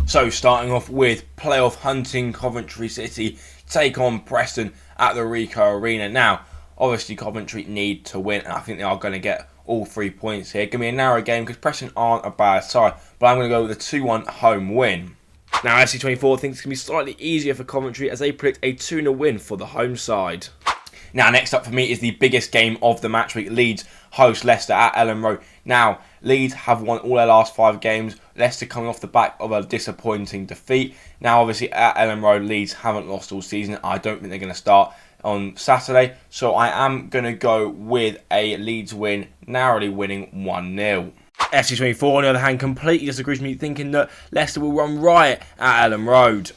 So starting off with playoff hunting, Coventry City take on Preston at the Rico Arena. Now, obviously Coventry need to win, and I think they are going to get all 3 points here. Going to be a narrow game because Preston aren't a bad side, but I'm going to go with a 2-1 home win. Now, FC24 thinks it's going to be slightly easier for Coventry as they predict a 2-0 win for the home side. Now, next up for me is the biggest game of the match week. Leeds host Leicester at Ellen Road. Now, Leeds have won all their last 5 games. Leicester coming off the back of a disappointing defeat. Now, obviously, at Ellen Road, Leeds haven't lost all season. I don't think they're going to start on Saturday. So I am going to go with a Leeds win, narrowly winning 1-0. FC24, on the other hand, completely disagrees with me, thinking that Leicester will run riot at Ellen Road.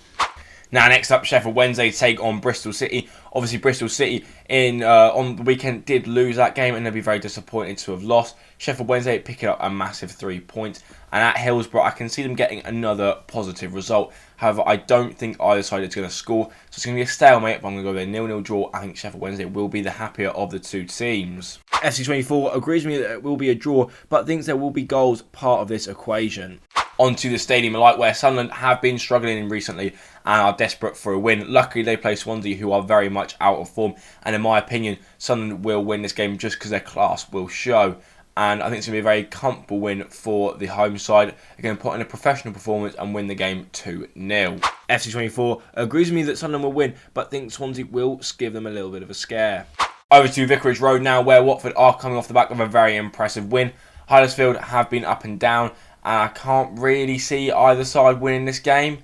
Now, next up, Sheffield Wednesday take on Bristol City. Obviously, Bristol City on the weekend did lose that game, and they'll be very disappointed to have lost. Sheffield Wednesday picking up a massive 3 points. And at Hillsborough, I can see them getting another positive result. However, I don't think either side is going to score. So it's going to be a stalemate, but I'm going to go with a 0-0 draw. I think Sheffield Wednesday will be the happier of the two teams. FC24 agrees with me that it will be a draw, but thinks there will be goals part of this equation. Onto the Stadium of Light, where Sunderland have been struggling recently and are desperate for a win. Luckily, they play Swansea, who are very much out of form. And in my opinion, Sunderland will win this game just because their class will show. And I think it's going to be a very comfortable win for the home side. They're going to put in a professional performance and win the game 2-0. FC24 agrees with me that Sunderland will win, but thinks Swansea will give them a little bit of a scare. Over to Vicarage Road now, where Watford are coming off the back of a very impressive win. Huddersfield have been up and down, and I can't really see either side winning this game.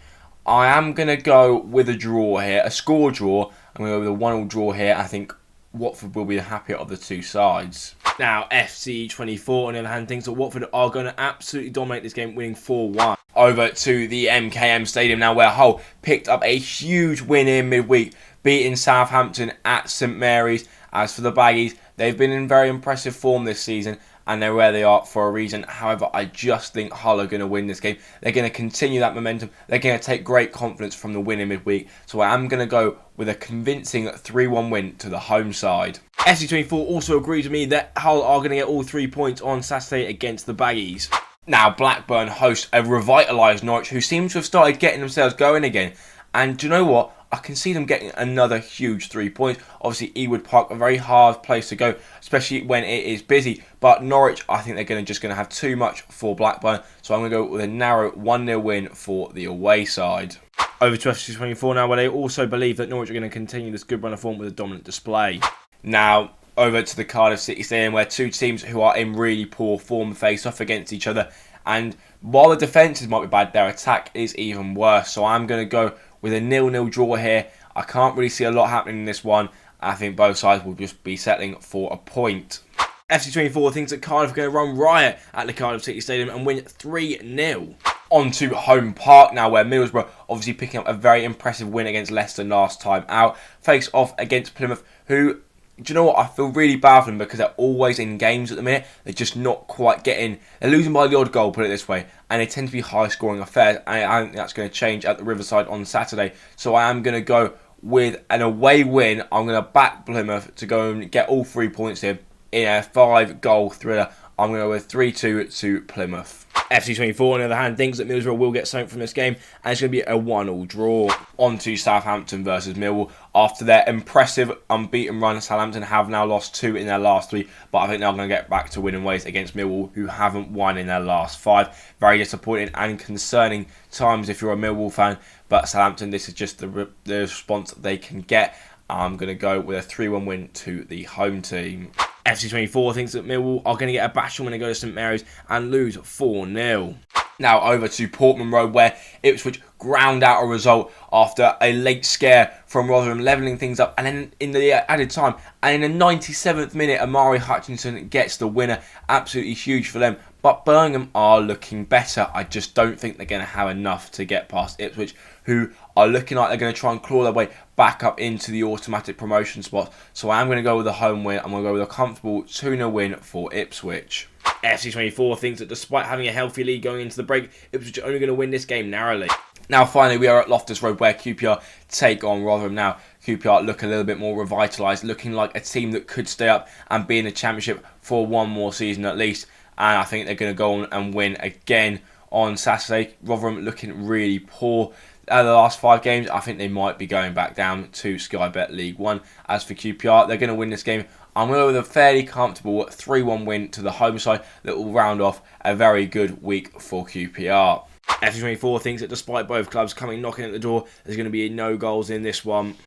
I am going to go with a draw here, a score draw. I'm going to go with a 1-1 draw here. I think Watford will be the happier of the two sides. Now, FC24, on the other hand, thinks that Watford are going to absolutely dominate this game, winning 4-1. Over to the MKM Stadium now, where Hull picked up a huge win in midweek, beating Southampton at St Mary's. As for the Baggies, they've been in very impressive form this season, and they're where they are for a reason. However, I just think Hull are going to win this game. They're going to continue that momentum. They're going to take great confidence from the win in midweek. So I am going to go with a convincing 3-1 win to the home side. FC24 also agrees with me that Hull are going to get all 3 points on Saturday against the Baggies. Now, Blackburn host a revitalised Norwich, who seem to have started getting themselves going again. And do you know what? I can see them getting another huge 3 points. Obviously, Ewood Park, a very hard place to go, especially when it is busy. But Norwich, I think they're just going to have too much for Blackburn. So I'm going to go with a narrow 1-0 win for the away side. Over to FC24 now, where they also believe that Norwich are going to continue this good run of form with a dominant display. Now, over to the Cardiff City Stadium, where two teams who are in really poor form face off against each other. And while the defences might be bad, their attack is even worse. So I'm going to go with a 0-0 draw here. I can't really see a lot happening in this one. I think both sides will just be settling for a point. FC24 thinks that Cardiff are going to run riot at the Cardiff City Stadium and win 3-0. On to Home Park now, where Middlesbrough obviously picking up a very impressive win against Leicester last time out. Face off against Plymouth, who, do you know what? I feel really bad for them because they're always in games at the minute. They're just not quite getting... They're losing by the odd goal, put it this way. And they tend to be high-scoring affairs. And I think that's going to change at the Riverside on Saturday. So I am going to go with an away win. I'm going to back Plymouth to go and get all 3 points here in a 5-goal thriller. I'm going to go with 3-2 to Plymouth. FC24, on the other hand, thinks that Middlesbrough will get something from this game, and it's going to be a 1-1 draw. On to Southampton versus Millwall. After their impressive unbeaten run, Southampton have now lost 2 in their last 3, but I think they're going to get back to winning ways against Millwall, who haven't won in their last 5. Very disappointing and concerning times if you're a Millwall fan, but Southampton, this is just the response they can get. I'm going to go with a 3-1 win to the home team. FC24 thinks that Millwall are going to get a bashing when they go to St Mary's and lose 4-0. Now over to Portman Road, where Ipswich ground out a result after a late scare from Rotherham, levelling things up, and then in the added time, and in the 97th minute, Amari Hutchinson gets the winner. Absolutely huge for them. But Birmingham are looking better. I just don't think they're going to have enough to get past Ipswich, who are looking like they're going to try and claw their way back up into the automatic promotion spot. So I am going to go with a home win. I'm going to go with a comfortable 2-0 win for Ipswich. FC24 thinks that despite having a healthy lead going into the break, Ipswich are only going to win this game narrowly. Now finally, we are at Loftus Road, where QPR take on Rotherham. Now QPR look a little bit more revitalised, looking like a team that could stay up and be in the Championship for one more season at least. And I think they're going to go on and win again on Saturday. Rotherham looking really poor. Out of the last 5 games, I think they might be going back down to Sky Bet League 1. As for QPR, they're going to win this game. I'm going to go with a fairly comfortable 3-1 win to the home side that will round off a very good week for QPR. FC24 thinks that despite both clubs coming knocking at the door, there's going to be no goals in this one.